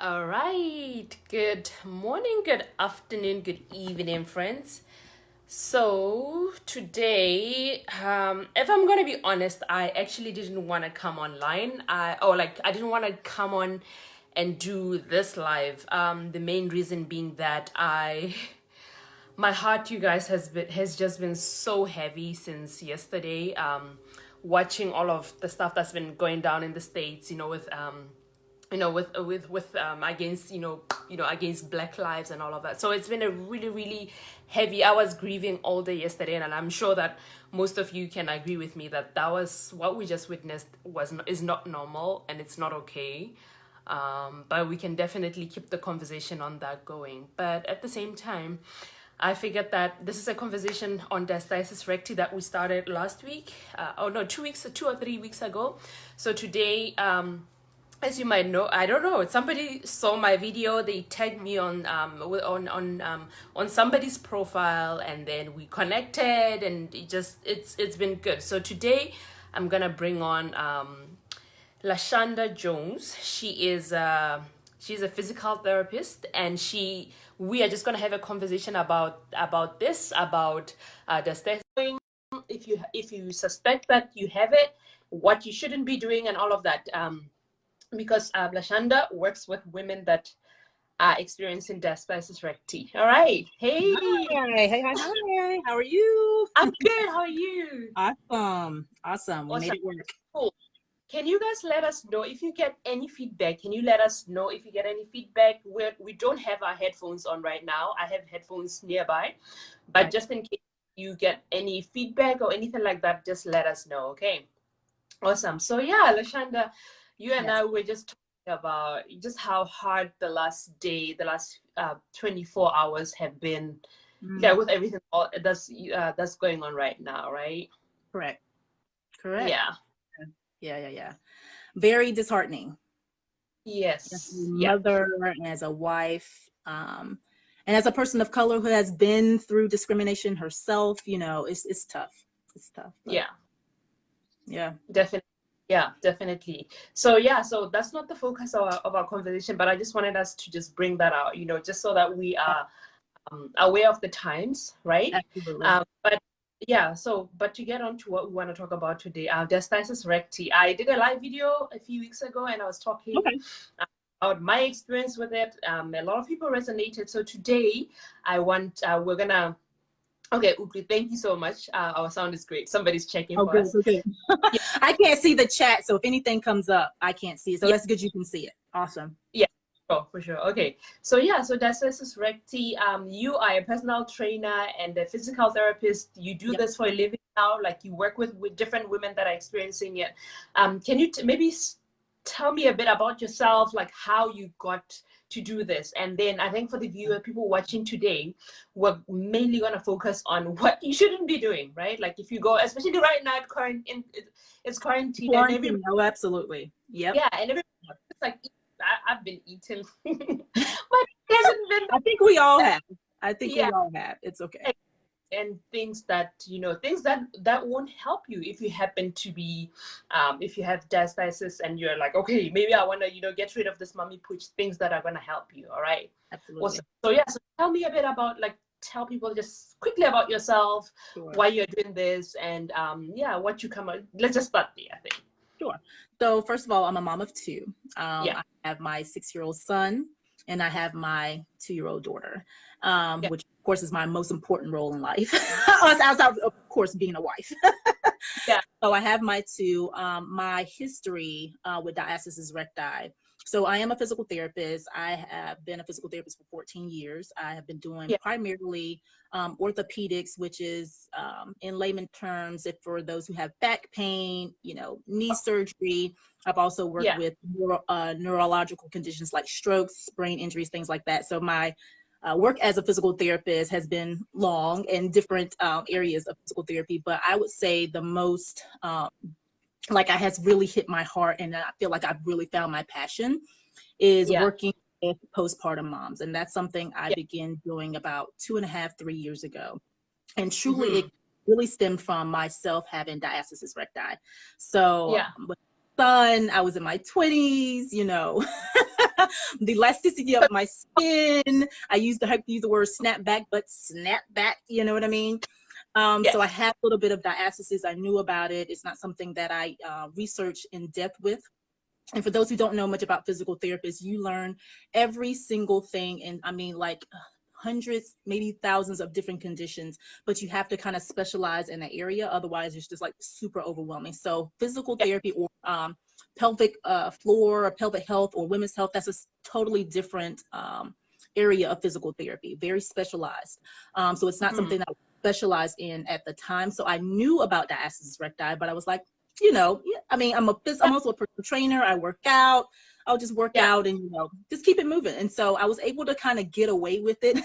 All right. Good morning, good afternoon, good evening, friends. So today, if I'm gonna be honest, I actually didn't want to come online. I didn't want to come on and do this live. The main reason being that my heart, you guys, has just been so heavy since yesterday. Watching all of the stuff that's been going down in the States, with against against Black lives and all of that. So it's been a really heavy. I was grieving all day yesterday, and I'm sure that most of you can agree with me that was what we just witnessed is not normal, and it's not okay. But we can definitely keep the conversation on that going. But at the same time, I figured that this is a conversation on Diastasis Recti that we started last week. 2 or 3 weeks ago. So today, as you might know, I don't know. Somebody saw my video. They tagged me on somebody's profile, and then we connected, and it's been good. So today, I'm gonna bring on Lashonda Jones. She's a physical therapist, and we are just gonna have a conversation about the testing. If you suspect that you have it, what you shouldn't be doing, and all of that. Because Lashonda works with women that are experiencing Diastasis Recti. All right. Hey. Hi. How are you? I'm good. How are you? Awesome. We made it work. Cool. Can you guys let us know if you get any feedback? Can you let us know if you get any feedback? We don't have our headphones on right now. I have headphones nearby, but Okay. just in case you get any feedback or anything like that, just let us know. Okay. Awesome. So yeah, Lashonda, you and I were just talking about just how hard the last 24 hours have been. Yeah, with everything that's going on right now, right? Correct. Yeah. Yeah. Very disheartening. As a Yes. Yeah. mother and as a wife, and as a person of color who has been through discrimination herself, it's tough. It's tough. Yeah. Yeah. Definitely. Yeah, definitely. So yeah, so that's not the focus of our conversation, but I just wanted us to just bring that out, just so that we are aware of the times, right? Absolutely. But yeah, but to get on to what we want to talk about today, Diastasis Recti. I did a live video a few weeks ago, and I was talking Okay. about my experience with it. A lot of people resonated. So today, we're gonna. Okay, Ukri, thank you so much. Our sound is great. Somebody's checking Oh, for us. good. Yeah, I can't see the chat, so if anything comes up, I can't see it. So yeah, that's good you can see it. Awesome. yeah. For sure. Okay. So yeah, so Diastasis Recti, you are a personal trainer and a physical therapist. You do Yep. this for a living now, like you work with different women that are experiencing it. Can you maybe tell me a bit about yourself, like how you got to do this? And then I think for the people watching today, we're mainly going to focus on what you shouldn't be doing, right? Like if you go, especially right now, it's quarantine, and everybody, Quarantine. Oh, absolutely. Yep. yeah, and everybody, it's like, I've been eating, but it hasn't been I think we all have. I think yeah. we all have. It's okay. And things that won't help you if you happen to be if you have diastasis and you're like, okay, maybe I want to get rid of this mommy pooch, things that are going to help you. All right. Absolutely. Awesome. So yeah, so tell me a bit about, like, tell people just quickly about yourself, Sure. why you're doing this, and what you come up. Let's just start there, I think. Sure. So first of all, I'm a mom of two. Yeah. I have my 6-year-old son and I have my 2-year-old daughter, Yeah. which of course is my most important role in life, outside of course being a wife. Yeah. So I have my two. My history with diastasis recti. So I am a physical therapist. I have been a physical therapist for 14 years. I have been doing Yeah. primarily orthopedics, which is in layman terms, if for those who have back pain, knee surgery. I've also worked Yeah. with neurological conditions like strokes, brain injuries, things like that. So my work as a physical therapist has been long in different areas of physical therapy, but I would say the most like I has really hit my heart, and I feel like I've really found my passion is Yeah. working with postpartum moms, and that's something I Yeah. began doing about 2.5, 3 years ago, and truly Mm-hmm. it really stemmed from myself having diastasis recti. So Yeah. with son, I was in my 20s, the elasticity of my skin. I used to use the word snap back, but snap back, you know what I mean? Yes. So I had a little bit of diastasis. I knew about it. It's not something that I researched in depth with. And for those who don't know much about physical therapists, you learn every single thing. And I mean, like hundreds, maybe thousands of different conditions, but you have to kind of specialize in an area. Otherwise, it's just like super overwhelming. So physical therapy or pelvic floor or pelvic health or women's health, that's a totally different area of physical therapy, very specialized. So it's not something that I specialized in at the time. So I knew about diastasis recti, but I was like, you know, I mean, I'm also a personal trainer. I work out. I'll just work out and, you know, just keep it moving. And so I was able to kind of get away with it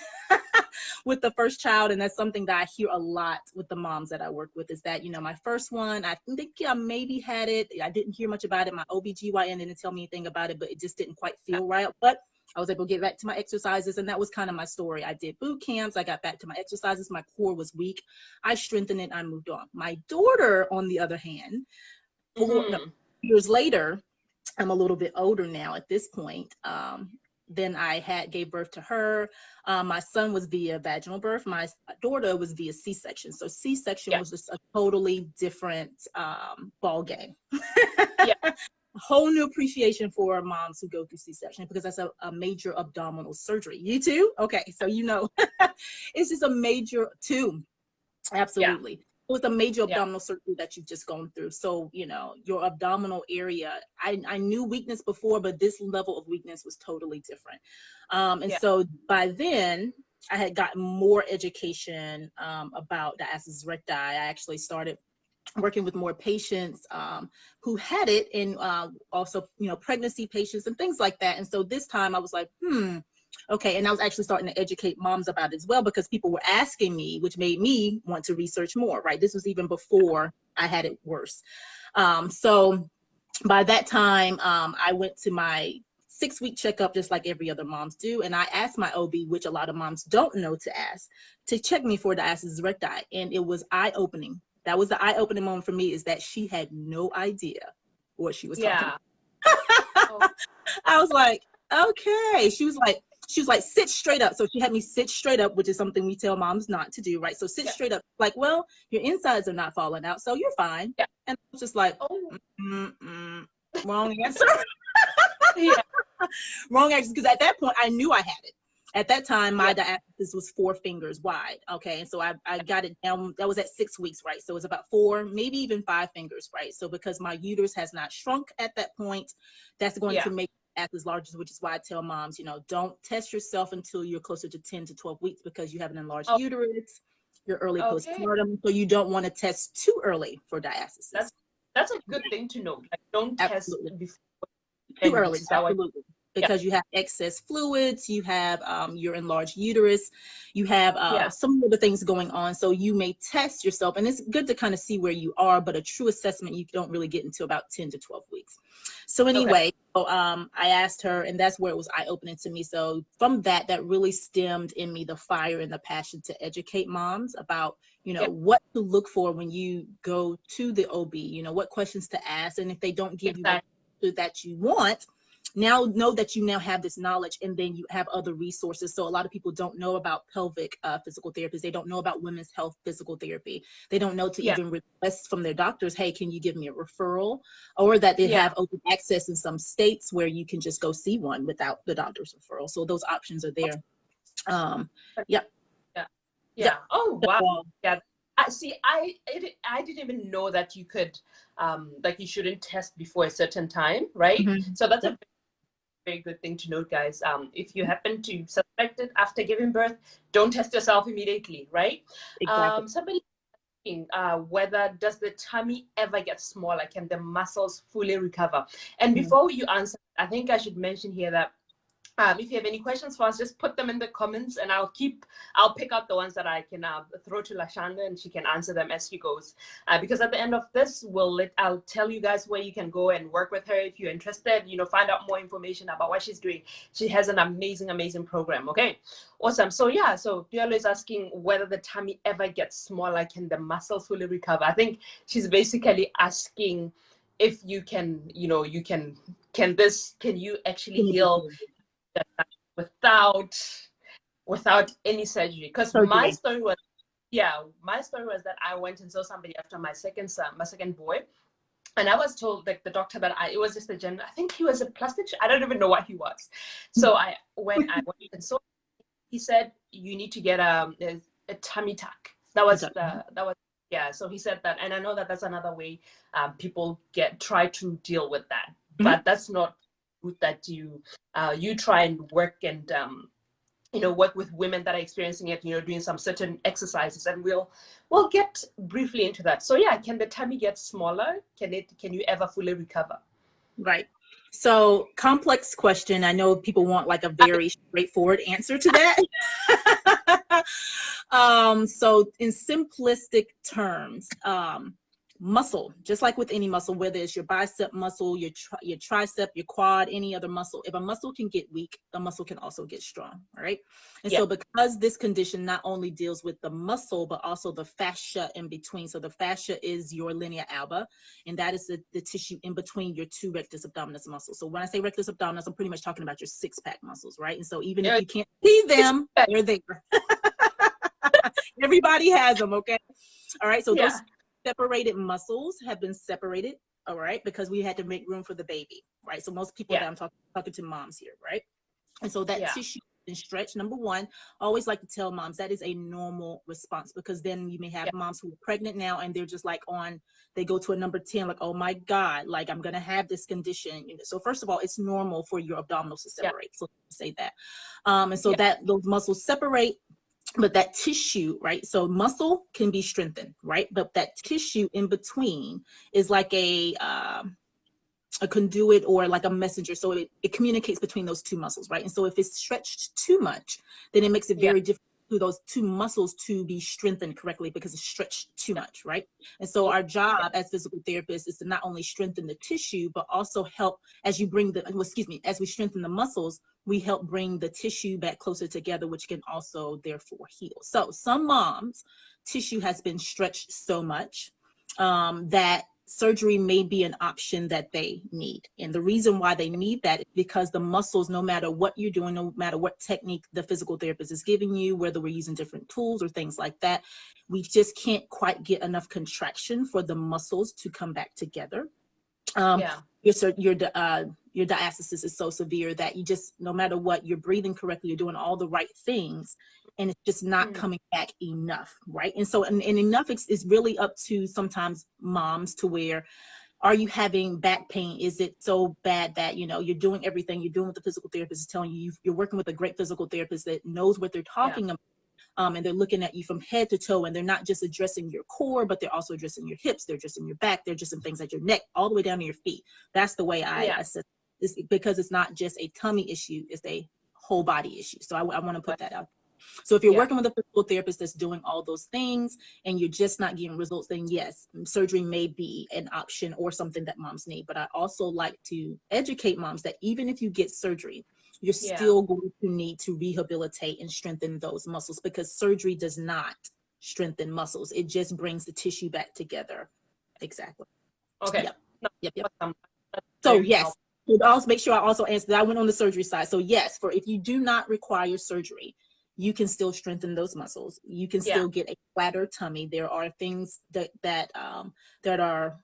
with the first child. And that's something that I hear a lot with the moms that I work with is that, you know, my first one, I think I maybe had it. I didn't hear much about it. My OBGYN didn't tell me anything about it, but it just didn't quite feel right. But I was able to get back to my exercises, and that was kind of my story. I did boot camps. I got back to my exercises. My core was weak. I strengthened it. I moved on. My daughter, on the other hand, 4 years later, I'm a little bit older now at this point. Then I gave birth to her. My son was via vaginal birth. My daughter was via C-section. So C-section was just a totally different ball game. A whole new appreciation for moms who go through C-section because that's a major abdominal surgery. You too? Okay, so you know, it's just a major too. Absolutely. It was a major abdominal surgery that you've just gone through. So, you know, your abdominal area, I knew weakness before, but this level of weakness was totally different. And so by then, I had gotten more education about diastasis recti. I actually started working with more patients who had it, and also, you know, pregnancy patients and things like that. And so this time I was like, okay. And I was actually starting to educate moms about it as well, because people were asking me, which made me want to research more, right? This was even before I had it worse. So by that time, I went to my 6-week checkup, just like every other moms do. And I asked my OB, which a lot of moms don't know to ask, to check me for diastasis recti. And it was eye-opening. That was the eye-opening moment for me, is that she had no idea what she was talking about. I was like, okay. She was like, sit straight up. So she had me sit straight up, which is something we tell moms not to do, right? So sit straight up. Like, well, your insides are not falling out, so you're fine. And I was just like, wrong answer. Wrong answer. Because at that point, I knew I had it. At that time, my diastasis was 4 fingers wide. Okay. And so I got it down. That was at 6 weeks, right? So it was about 4, maybe even 5 fingers, right? So because my uterus has not shrunk at that point, that's going to make as large, which is why I tell moms, you know, don't test yourself until you're closer to 10 to 12 weeks, because you have an enlarged uterus, you're early postpartum, so you don't want to test too early for diastasis. That's a good thing to know. Like, don't test before too early. Absolutely. Because you have excess fluids, you have your enlarged uterus, you have some other things going on. So you may test yourself, and it's good to kind of see where you are, but a true assessment you don't really get until about 10 to 12 weeks. So anyway, I asked her, and that's where it was eye-opening to me. So from that really stemmed in me the fire and the passion to educate moms about, you know, what to look for when you go to the OB, you know, what questions to ask. And if they don't give you the answer that you want, now know that you now have this knowledge, and then you have other resources. So a lot of people don't know about pelvic physical therapists. They don't know about women's health physical therapy. They don't know to even request from their doctors, hey, can you give me a referral? Or that they have open access in some states where you can just go see one without the doctor's referral. So those options are there. Oh, wow. I didn't even know that you could, like, you shouldn't test before a certain time, right? So that's a very good thing to note, guys. If you happen to suspect it after giving birth, don't test yourself immediately, right? Exactly. Somebody asking whether does the tummy ever get smaller? Can the muscles fully recover? And before you answer, I think I should mention here that if you have any questions for us, just put them in the comments, and I'll pick out the ones that I can throw to Lashonda, and she can answer them as she goes. Because at the end of this, I'll tell you guys where you can go and work with her if you're interested. You know, find out more information about what she's doing. She has an amazing, amazing program. Okay, awesome. So so Diallo is asking whether the tummy ever gets smaller. Can the muscles fully recover? I think she's basically asking if you can, can you actually Can you heal that without any surgery? Because my surgery? story was, that I went and saw somebody after my second son, my second boy, and I was told, like, the doctor, that it was just a general, I think he was a plastic, I don't even know what he was. So when I went and saw, he said, you need to get a tummy tuck. That was yeah. So he said that, and I know that that's another way people try to deal with that, but that's not good that you try and work and work with women that are experiencing it, doing some certain exercises, and we'll get briefly into that. So yeah, can the tummy get smaller? Can you ever fully recover? Right. So, complex question. I know people want like a very straightforward answer to that. So in simplistic terms, muscle, just like with any muscle, whether it's your bicep muscle, your tricep, your quad, any other muscle, if a muscle can get weak, the muscle can also get strong, right? And so because this condition not only deals with the muscle, but also the fascia in between. So the fascia is your linea alba, and that is the tissue in between your two rectus abdominis muscles. So when I say rectus abdominis, I'm pretty much talking about your six-pack muscles, right? And so even if you can't see them, they're there. Everybody has them, okay? All right, so those separated muscles have been separated, all right, because we had to make room for the baby, right? So most people that I'm talking to moms here, right? And so that tissue has been stretched. Number one, I always like to tell moms that is a normal response, because then you may have moms who are pregnant now and they're just like they go to a number 10, like, oh my God, like I'm gonna have this condition. So first of all, it's normal for your abdominals to separate. So say that. And so that those muscles separate. But that tissue, right? So muscle can be strengthened, right? But that tissue in between is like a conduit or like a messenger. So it communicates between those two muscles, right? And so if it's stretched too much, then it makes it very difficult for those two muscles to be strengthened correctly because it's stretched too much, right? And so our job as physical therapists is to not only strengthen the tissue, but also help as we strengthen the muscles, we help bring the tissue back closer together, which can also therefore heal. So some moms, tissue has been stretched so much that surgery may be an option that they need. And the reason why they need that is because the muscles, no matter what you're doing, no matter what technique the physical therapist is giving you, whether we're using different tools or things like that, we just can't quite get enough contraction for the muscles to come back together. Your diastasis is so severe that you just, no matter what, you're breathing correctly, you're doing all the right things, and it's just not coming back enough, right? And so, and enough is really up to sometimes moms to where, are you having back pain? Is it so bad that, you're doing everything, you're doing what the physical therapist is telling you, you're working with a great physical therapist that knows what they're talking about. And they're looking at you from head to toe, and they're not just addressing your core, but they're also addressing your hips, they're addressing your back, they're addressing things at your neck, all the way down to your feet. That's the way I assess this, because it's not just a tummy issue, it's a whole body issue. So I want to put that out. So if you're working with a physical therapist that's doing all those things and you're just not getting results, then yes, surgery may be an option or something that moms need. But I also like to educate moms that even if you get surgery, you're still going to need to rehabilitate and strengthen those muscles, because surgery does not strengthen muscles. It just brings the tissue back together. Exactly. Okay. Yep. So yes, also make sure I also answer that. I went on the surgery side. So yes, if you do not require surgery, you can still strengthen those muscles. You can still get a flatter tummy. There are things that are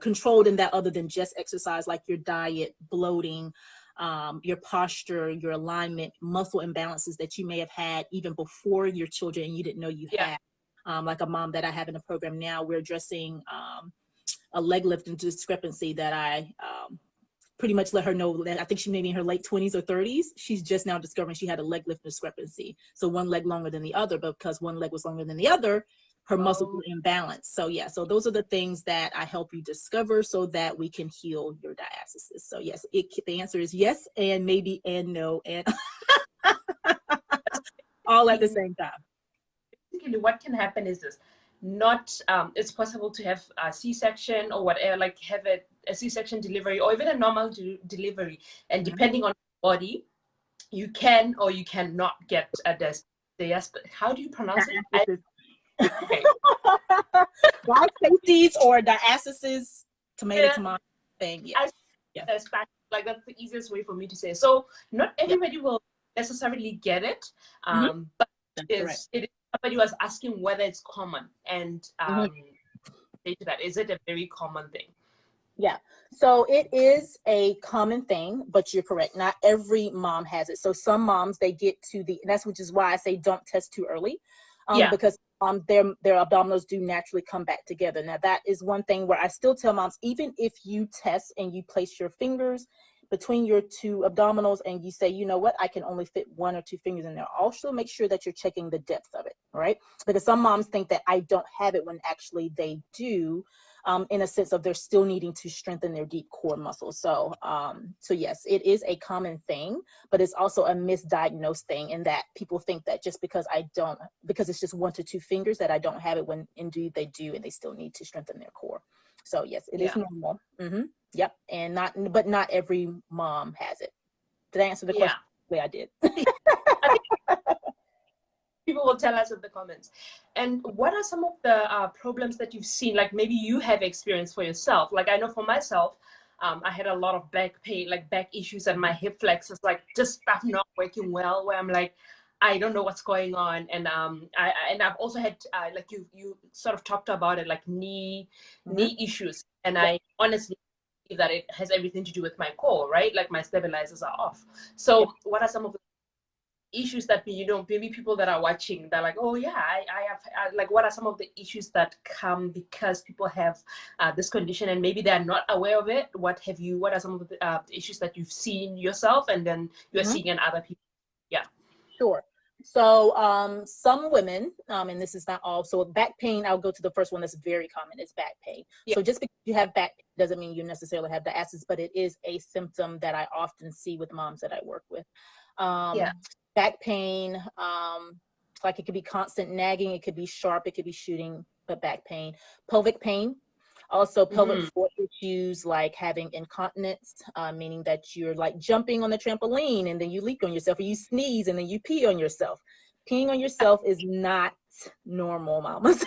controlled in that other than just exercise, like your diet, bloating, your posture, your alignment, muscle imbalances that you may have had even before your children and you didn't know you had. Like a mom that I have in a program now, we're addressing a leg lifting discrepancy that I pretty much let her know that I think she may be in her late 20s or 30s. She's just now discovering she had a leg lift discrepancy. So one leg longer than the other, but because one leg was longer than the other, her muscles were imbalanced. So yeah, so those are the things that I help you discover so that we can heal your diastasis. So yes, the answer is yes, and maybe, and no, and all at the same time. Basically, what can happen is this. It's possible to have a C-section or whatever, like have a C-section delivery or even a normal delivery, and depending on your body, you can or you cannot get a how do you pronounce it? Diastasis or diastasis. tomato, Yeah, tomato thing. Yeah. I Yeah. like that's the easiest way for me to say. So not Yeah. everybody will necessarily get it, Hmm. but That's correct. it is somebody was asking whether it's common, and Hmm. say to that, is it a very common thing? Yeah. So it is a common thing, but you're correct. Not every mom has it. So some moms, they get to the, and that's which is why I say don't test too early, Yeah. because their abdominals do naturally come back together. Now that is one thing where I still tell moms, even if you test and you place your fingers between your two abdominals and you say, you know what, I can only fit one or two fingers in there. Also make sure that you're checking the depth of it, right? Because some moms think that I don't have it when actually they do, in a sense of they're still needing to strengthen their deep core muscles. So, so yes, it is a common thing, but it's also a misdiagnosed thing in that people think that just because because it's just one to two fingers that I don't have it, when indeed they do, and they still need to strengthen their core. So yes, it is Yeah. normal. Mm-hmm. Yep. And but not every mom has it. Did I answer the Yeah. question? Yeah, I did. I think people will tell us in the comments. And what are some of the problems that you've seen, like maybe you have experienced for yourself? Like I know for myself, I had a lot of back pain, like back issues, and my hip flexors, like just stuff not working well, where I'm like, I don't know what's going on. And and I've also had like you sort of talked about it, like Mm-hmm. knee issues, and Yep. I honestly believe that it has everything to do with my core, right? Like my stabilizers are off. So Yep. what are some of the issues that maybe people that are watching, they're like, oh yeah, I have like, what are some of the issues that come because people have this condition and maybe they're not aware of it? What are some of the issues that you've seen yourself and then you're Mm-hmm. seeing in other people? Yeah. Sure. So some women, and this is not all, so back pain, I'll go to the first one that's very common, is back pain. Yeah. So just because you have back pain doesn't mean you necessarily have diastasis, but it is a symptom that I often see with moms that I work with. Yeah. Back pain, like it could be constant nagging, it could be sharp, it could be shooting, but back pain. Pelvic pain, also pelvic Mm. floor issues like having incontinence, meaning that you're like jumping on the trampoline and then you leak on yourself, or you sneeze and then you pee on yourself. Peeing on yourself is not normal, mamas.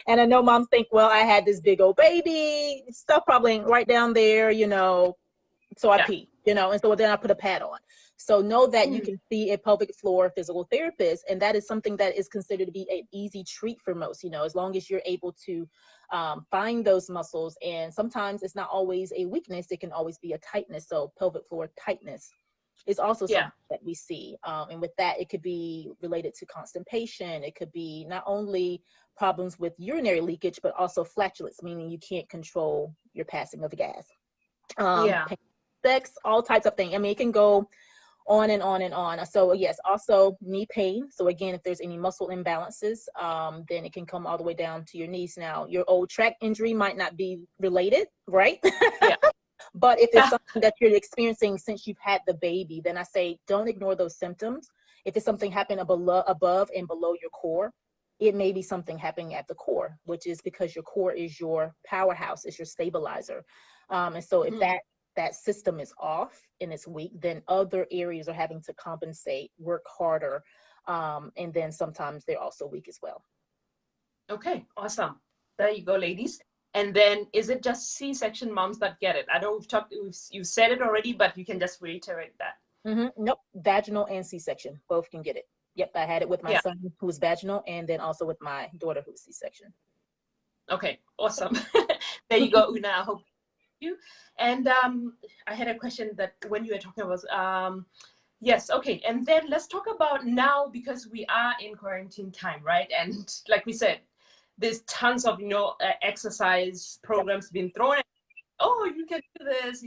And I know moms think, well, I had this big old baby, stuff probably ain't right down there, so I Yeah. pee, and so then I put a pad on. So know that you Mm. can see a pelvic floor physical therapist, and that is something that is considered to be an easy treat for most, as long as you're able to find those muscles. And sometimes it's not always a weakness, it can always be a tightness. So pelvic floor tightness is also Yeah. something that we see. And with that, it could be related to constipation. It could be not only problems with urinary leakage, but also flatulence, meaning you can't control your passing of gas. Yeah. Sex, all types of things. I mean, it can go on and on and on. So yes, also knee pain. So again, if there's any muscle imbalances, then it can come all the way down to your knees. Now, your old track injury might not be related, right? Yeah. But if it's something that you're experiencing since you've had the baby, then I say don't ignore those symptoms. If it's something happening above and below your core, it may be something happening at the core, which is because your core is your powerhouse, is your stabilizer. And so if Mm. that system is off and it's weak, then other areas are having to compensate, work harder, and then sometimes they're also weak as well. Okay, awesome. There you go, ladies. And then is it just C-section moms that get it? I know you've said it already, but you can just reiterate that. Nope, vaginal and C-section, both can get it. Yep, I had it with my Yeah. son who was vaginal, and then also with my daughter who was C-section. Okay, awesome. There you go, Una. I hope you. And I had a question that when you were talking about, yes, okay. And then let's talk about now, because we are in quarantine time, right? And like we said, there's tons of, exercise Yep. programs being thrown at. Oh, you can do this,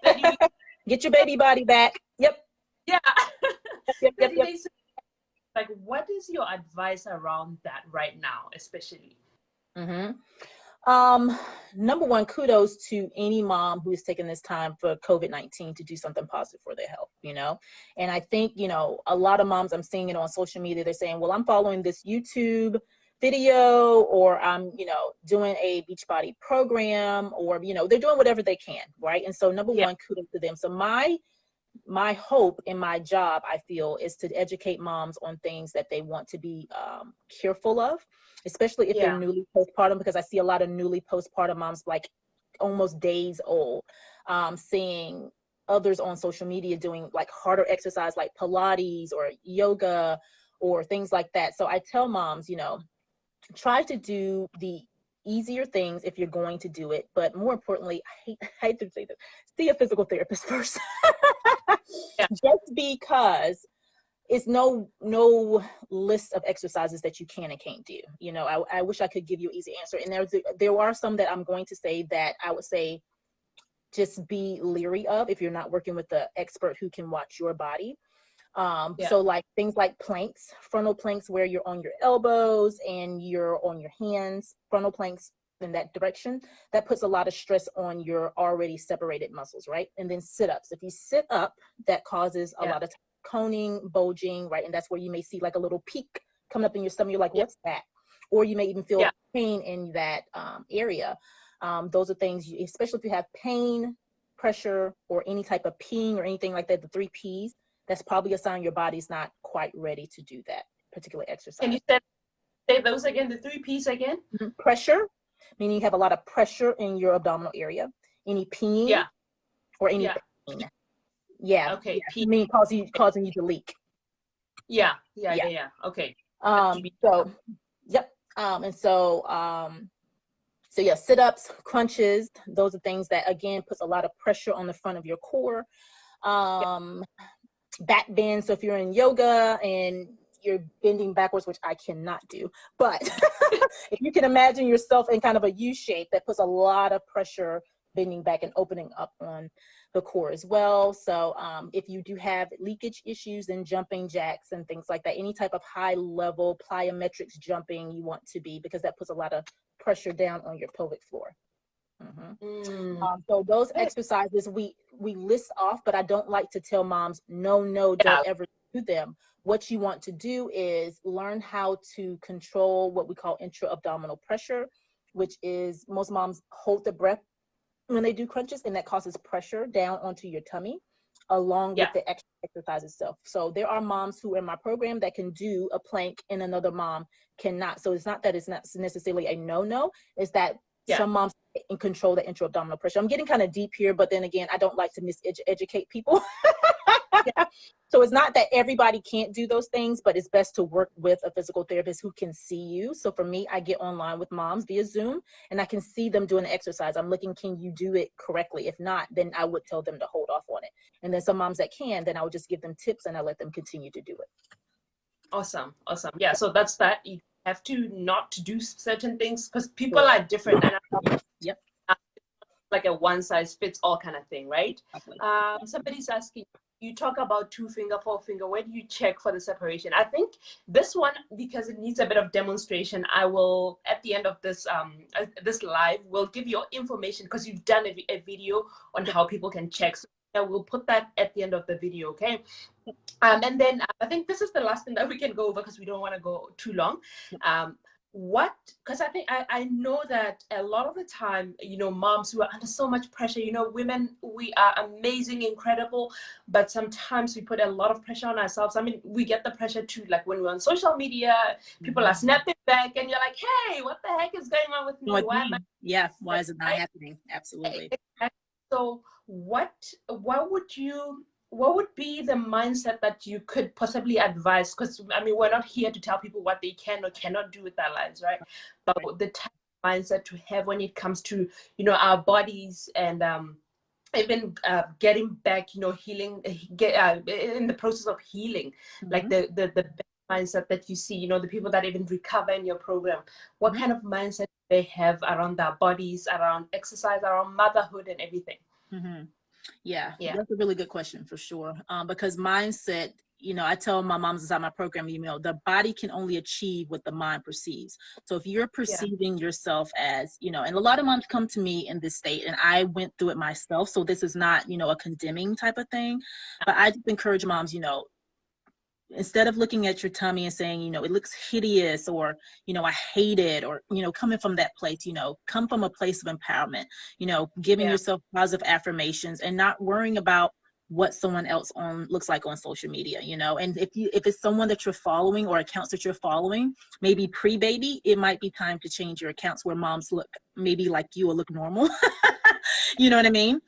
30 weeks. Get your baby body back. Yep. Yeah. Yep. Yep. 30 Yep. days. Like, what is your advice around that right now, especially? Mm-hmm. Number one, kudos to any mom who is taking this time for COVID-19 to do something positive for their health, And I think, a lot of moms, I'm seeing it on social media, they're saying, well, I'm following this YouTube video, or I'm, doing a Beachbody program, or, they're doing whatever they can, right? And so number Yeah. one, kudos to them. So my hope in my job, I feel, is to educate moms on things that they want to be careful of, especially if they're Yeah. newly postpartum, because I see a lot of newly postpartum moms like almost days old, seeing others on social media doing like harder exercise like Pilates or yoga or things like that. So I tell moms, try to do the easier things if you're going to do it. But more importantly, I hate to say this, see a physical therapist first. Yeah. Just because it's no list of exercises that you can and can't do. I wish I could give you an easy answer. And there are some that I'm going to say that I would say just be leery of if you're not working with the expert who can watch your body. So like things like planks, frontal planks, where you're on your elbows and you're on your hands, frontal planks in that direction, that puts a lot of stress on your already separated muscles, right? And then sit-ups. If you sit up, that causes a lot of coning, bulging, right? And that's where you may see like a little peak coming up in your stomach. You're like, what's that? Or you may even feel pain in that area. Those are things, especially if you have pain, pressure, or any type of peeing or anything like that, the 3 Ps, that's probably a sign your body's not quite ready to do that particular exercise. And you say those again, the 3 Ps again? Pressure, meaning you have a lot of pressure in your abdominal area. Any peeing or any pain. Yeah. Okay. Yeah. Meaning causing you to leak. Yeah. Okay. So, yep. So yeah, sit-ups, crunches, those are things that again puts a lot of pressure on the front of your core. Back bend. So if you're in yoga and you're bending backwards, which I cannot do, but if you can imagine yourself in kind of a U shape, that puts a lot of pressure bending back and opening up on the core as well. So if you do have leakage issues and jumping jacks and things like that, any type of high level plyometrics jumping you want to be, because that puts a lot of pressure down on your pelvic floor. So those exercises we list off, but I don't like to tell moms, no, don't ever do them. What you want to do is learn how to control what we call intra-abdominal pressure, which is most moms hold the breath when they do crunches, and that causes pressure down onto your tummy along with the exercise itself. So there are moms who are in my program that can do a plank and another mom cannot. So it's not that it's not necessarily a no, it's that some moms can control the intra-abdominal pressure. I'm getting kind of deep here, but then again, I don't like to miseducate people. So it's not that everybody can't do those things, but it's best to work with a physical therapist who can see you. So for me, I get online with moms via Zoom and I can see them doing the exercise. I'm looking, can you do it correctly? If not, then I would tell them to hold off on it. And then some moms that can, then I would just give them tips and I let them continue to do it. Awesome. Yeah. So that's that. You have to not to do certain things because people are different. And like a one size fits all kind of thing, right? Exactly. Somebody's asking, you talk about 2 finger, 4 finger. Where do you check for the separation? I think this one, because it needs a bit of demonstration, I will, at the end of this this live, will give you information because you've done a video on how people can check. So we'll put that at the end of the video, okay? And then I think this is the last thing that we can go over because we don't want to go too long. Because I think I know that a lot of the time, moms who are under so much pressure, women, we are amazing, incredible, but sometimes we put a lot of pressure on ourselves. I mean, we get the pressure too, like when we're on social media, people are snapping back and you're like, hey, what the heck is going on with me? Why is it not happening? Absolutely. So what would be the mindset that you could possibly advise? Because I mean, we're not here to tell people what they can or cannot do with their lives, right? But the type of mindset to have when it comes to our bodies and even getting back, healing, in the process of healing, like the mindset that you see, the people that even recover in your program, what kind of mindset do they have around their bodies, around exercise, around motherhood and everything? Yeah, that's a really good question for sure. Because mindset, I tell my moms inside my program, the body can only achieve what the mind perceives. So if you're perceiving yourself as, and a lot of moms come to me in this state, and I went through it myself. So this is not, a condemning type of thing, but I just encourage moms, instead of looking at your tummy and saying, it looks hideous, or, I hate it, or, coming from that place, come from a place of empowerment, giving yourself positive affirmations and not worrying about what someone else looks like on social media, and if it's someone that you're following or accounts that you're following, maybe pre-baby, it might be time to change your accounts where moms look maybe like you or look normal. You know what I mean?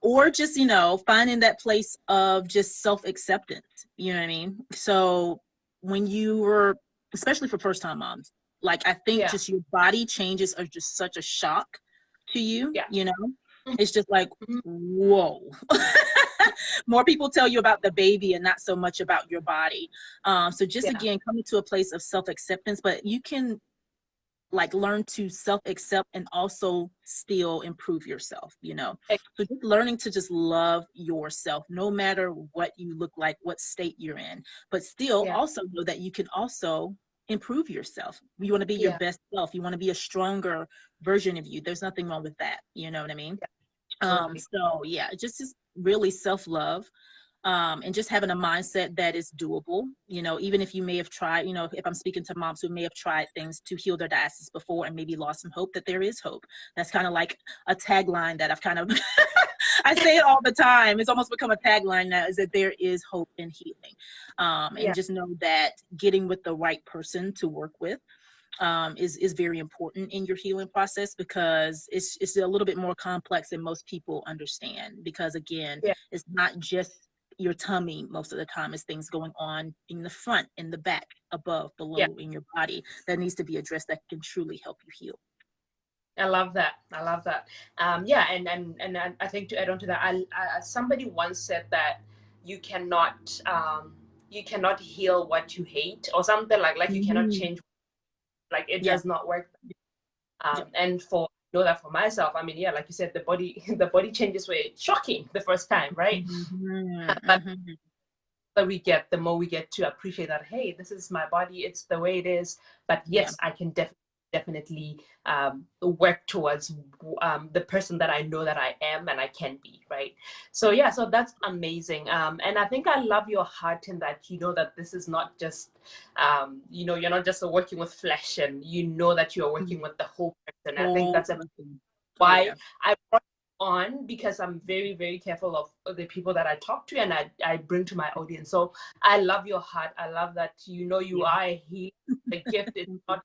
Or just, you know, finding that place of just self-acceptance. You know what I mean? So when you were, especially for first-time moms, like I think Yeah. just your body changes are just such a shock to you, Yeah. you know? Mhm. It's just like, Mhm. whoa. More people tell you about the baby and not so much about your body. So just Yeah. again, coming to a place of self-acceptance, but you can like learn to self-accept and also still improve yourself, you know. So just learning to just love yourself no matter what you look like, what state you're in, but still Yeah. also know that you can also improve yourself. You want to be your Yeah. best self, you want to be a stronger version of you. There's nothing wrong with that, you know what I mean? Yeah. Absolutely. So yeah, just really self-love, and just having a mindset that is doable. You know, even if you may have tried, you know, if I'm speaking to moms who may have tried things to heal their diastasis before and maybe lost some hope, that there is hope. That's kind of like a tagline that I've kind of, I say it all the time. It's almost become a tagline now, is that there is hope in healing. And Yeah. just know that getting with the right person to work with is very important in your healing process, because it's a little bit more complex than most people understand, because again, Yeah. it's not just your tummy. Most of the time it's things going on in the front, in the back, above, Yeah. below, in your body that needs to be addressed, that can truly help you heal. I love that. I love that. Yeah, and I think to add on to that, somebody once said that you cannot you cannot heal what you hate, or something like you cannot Mhm. change, like it Yeah. does not work. Yep. And for know that for myself, I mean, yeah, like you said, the body the body changes were shocking the first time, right? Mhm. But Mhm. we get, the more we get to appreciate that, hey, this is my body, it's the way it is. But Yeah. yes, I can definitely work towards the person that I know that I am and I can be, right? So yeah, so that's amazing. And I think I love your heart in that, you know, that this is not just you know, you're not just working with flesh, and you know that you're working with the whole person. I think Whole that's person. Oh why yeah. I brought it on, because I'm very, very careful of the people that I talk to and I bring to my audience. So I love your heart. I love that, you know, you Yeah. are a healer. The gift is Thank you. not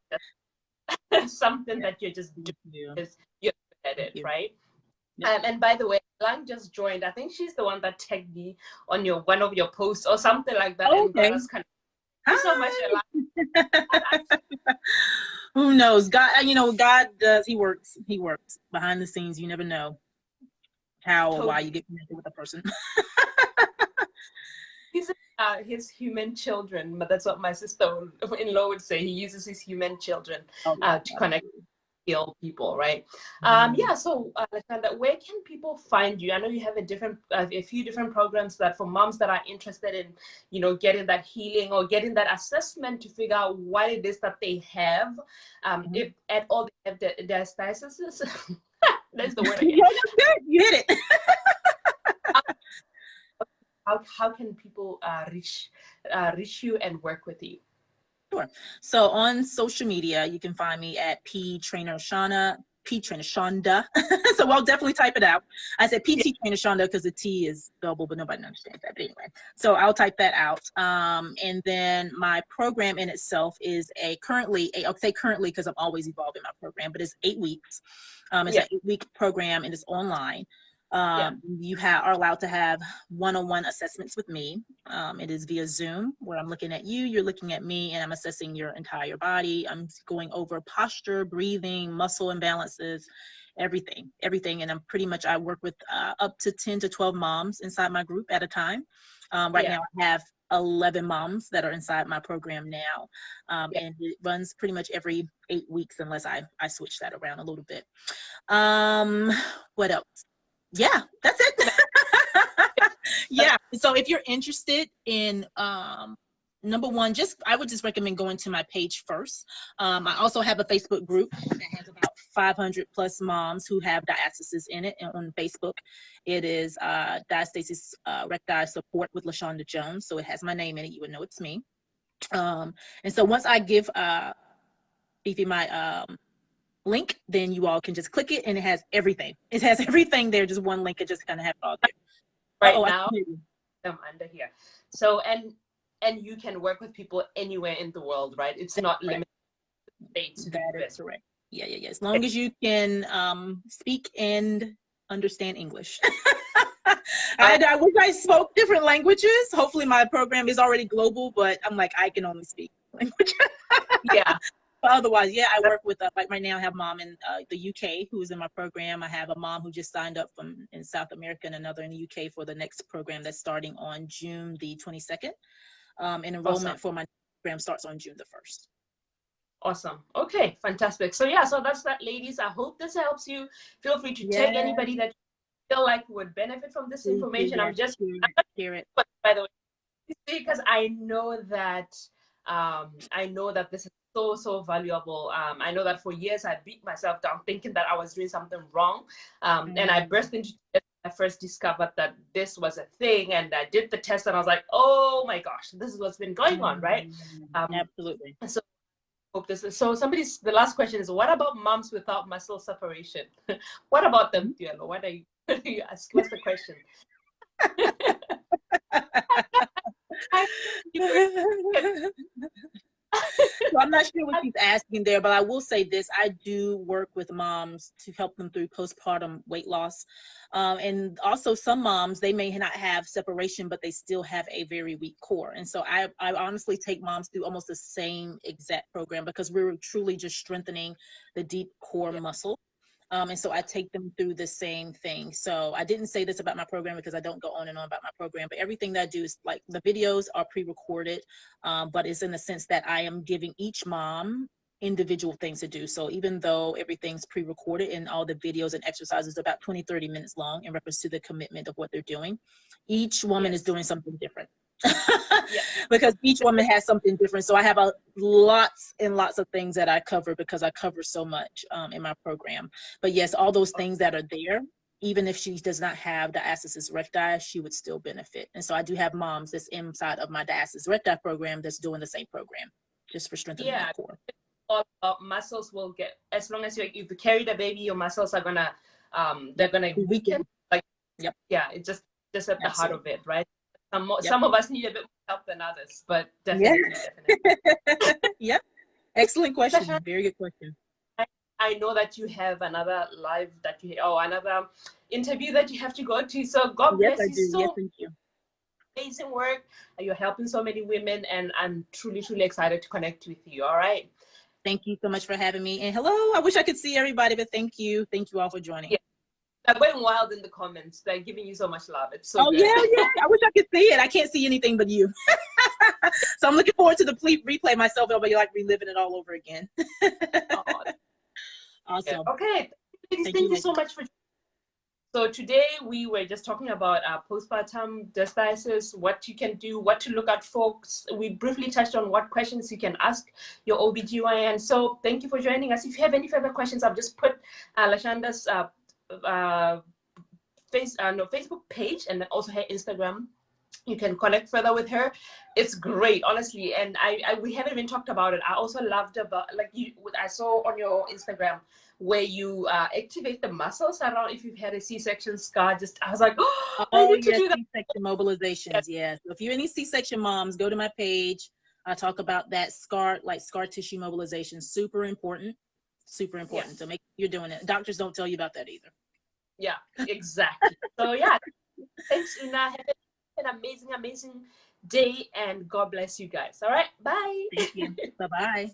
just something Yeah. that you're just Thank doing you. because you're good at Thank it, you. right? Yep. And by the way, Lang just joined. I think she's the one that tagged me on your one of your posts or something like that and got Okay. us connected. Thank you so much, Hi. Elang. Who knows? God, you know, God does, he works. He works behind the scenes. You never know how or why you Totally. get connected with a person. He's his human children, but that's what my sister-in-law would say. He uses his human children Oh yeah, to connect, absolutely. heal people, right? Mhm. Yeah. So, Lashonda, where can people find you? I know you have a few different programs that for moms that are interested in, you know, getting that healing or getting that assessment to figure out what it is that they have. Mhm. If at all they have the diastasis, that's the word again. Yeah, that's good. You hit it. How can people reach you and work with you? Sure. So on social media, you can find me at P Trainer Shauna, P Trainer Shonda. So I'll definitely type it out. I said Yeah. PT Trainer Shonda because the T is double, but nobody understands that. But anyway, so I'll type that out. And then my program in itself is I'll say currently because I'm always evolving my program, but it's 8 weeks. It's Yeah. an 8-week program and it's online. Yeah. You are allowed to have one-on-one assessments with me. It is via Zoom where I'm looking at you, you're looking at me, and I'm assessing your entire body. I'm going over posture, breathing, muscle imbalances, everything. And I work with up to 10 to 12 moms inside my group at a time. Right Yeah. now I have 11 moms that are inside my program now. Yeah. And it runs pretty much every 8 weeks unless I switch that around a little bit. What else? Yeah, that's it. Yeah. So if you're interested in number one, I would just recommend going to my page first. I also have a Facebook group that has about 500 plus moms who have diastasis in it. And on Facebook, it is Diastasis Recti Support with Lashonda Jones. So it has my name in it. You would know it's me. And so once I give Fifi my link, then you all can just click it and it has everything. It has everything there, just one link. It just kind of has it all there. Right Oh, I can now hear you. I'm under here. So and you can work with people anywhere in the world, right? It's That's not correct. limited to states to the That is US. correct. Yeah, yeah, yeah. As long as you can speak and understand English. I wish I spoke different languages. Hopefully my program is already global, but I'm like, I can only speak language. Yeah. But otherwise, yeah, I work with, like right now I have a mom in the UK who's in my program. I have a mom who just signed up from in South America and another in the UK for the next program that's starting on June the 22nd. And enrollment for my program starts on June the 1st. Awesome. Okay, fantastic. So yeah, so that's that, ladies. I hope this helps you. Feel free to take anybody that you feel like would benefit from this information. I'm just hear it. By the way, because I know that this is so valuable. I know that for years I beat myself down thinking that I was doing something wrong. And I burst into tears when I first discovered that this was a thing, and I did the test and I was like, oh my gosh, this is what's been going on, right? Absolutely. So hope this is so. The last question is, what about moms without muscle separation? What about them, Diallo? What do you ask? What's the question? So I'm not sure what she's asking there, but I will say this. I do work with moms to help them through postpartum weight loss. And also some moms, they may not have separation, but they still have a very weak core. And so I honestly take moms through almost the same exact program because we're truly just strengthening the deep core muscle. And so I take them through the same thing. So I didn't say this about my program because I don't go on and on about my program, but everything that I do is like the videos are pre-recorded, but it's in the sense that I am giving each mom individual things to do. So even though everything's pre-recorded and all the videos and exercises are about 20-30 minutes long in reference to the commitment of what they're doing, each woman is doing something different. Because each woman has something different. So I have lots and lots of things that I cover because I cover so much in my program. But yes, all those things that are there, even if she does not have diastasis recti, she would still benefit. And so I do have moms that's inside of my diastasis recti program that's doing the same program, just for strengthening the core. All about muscles will get, as long as if you carry the baby, your muscles are gonna they're gonna weaken. Like it's just at the heart of it, right? Some of us need a bit more help than others, but definitely. Excellent question. Very good question. I know that you have another live another interview that you have to go to. So God bless you so. Yes, thank you. Amazing work. You're helping so many women, and I'm truly excited to connect with you. All right. Thank you so much for having me. And hello, I wish I could see everybody, but thank you. Thank you all for joining. They're going wild in the comments. They're giving you so much love. It's so good. I wish I could see it. I can't see anything but you. So I'm looking forward to the replay myself. It'll be like reliving it all over again. Awesome. Okay. Thank you so much for. So today we were just talking about postpartum diastasis, what you can do, what to look at, folks. We briefly touched on what questions you can ask your OBGYN. So thank you for joining us. If you have any further questions, I've just put Lashonda's Facebook page and then also her Instagram. You can connect further with her. It's great, honestly. And we haven't even talked about it. I also loved about I saw on your Instagram where you activate the muscles around if you've had a C-section scar. I was like, I need to do that. C-section mobilizations, yes. So if you're any C-section moms, go to my page. I talk about that scar tissue mobilization. Super important. So make sure you're doing it. Doctors don't tell you about that either. Yeah, exactly. So thanks, Una. Have an amazing day, and God bless you guys. All right, bye. Thank you. Bye-bye.